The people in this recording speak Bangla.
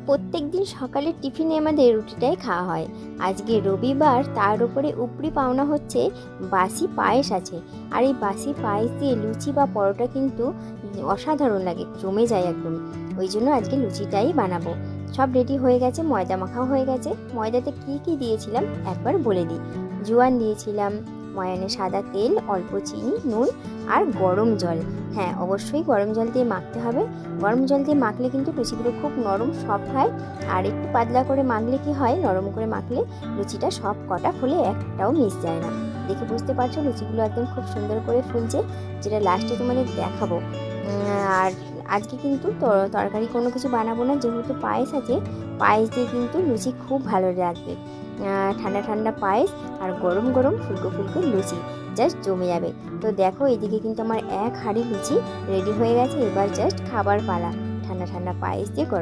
প্রত্যেকদিন সকালের টিফিনে আমাদের রুটিটাই খাওয়া হয়। আজকে রবিবার, তার উপরে উপরি পাওনা হচ্ছে বাসি পায়েস আছে। আর এই বাসি পায়েস দিয়ে লুচি বা পরোটা কিন্তু অসাধারণ লাগে, জমে যায় একদম। ওই জন্য আজকে লুচিটাই বানাবো। সব রেডি হয়ে গেছে, ময়দা মাখাও হয়ে গেছে। ময়দাতে কি কি দিয়েছিলাম একবার বলে দিই। জোয়ান দিয়েছিলাম, ময়ানে সাদা তেল, অল্প চিনি, নুন আর গরম জল। হ্যাঁ, অবশ্যই গরম জল দিয়ে মাখতে হবে। গরম জল দিয়ে মাখলে কিন্তু লুচিগুলো খুব নরম সফট হয়। আর একটু পাতলা করে মাখলে কি হয়, নরম করে মাখলে লুচিটা সব কটা ফুলে একটাও মিস যায় না। দেখে বুঝতে পারছো লুচিগুলো একদম খুব সুন্দর করে ফুলছে, যেটা লাস্টে তোমাদের দেখাবো। আর আজকে কিন্তু তরকারি কোনো কিছু বানাবো না, যেহেতু পায়েস আছে। পায়েস দিয়ে কিন্তু লুচি খুব ভালো লাগবে। ঠান্ডা ঠান্ডা পায়েস আর গরম গরম ফুলকো ফুলকো লুচি জাস্ট জমে যাবে। তো দেখো, এদিকে কিন্তু আমার এক হাঁড়ি লুচি রেডি হয়ে গেছে। এবার জাস্ট খাবার পালা। ঠান্ডা ঠান্ডা পায়েস দিয়ে গরম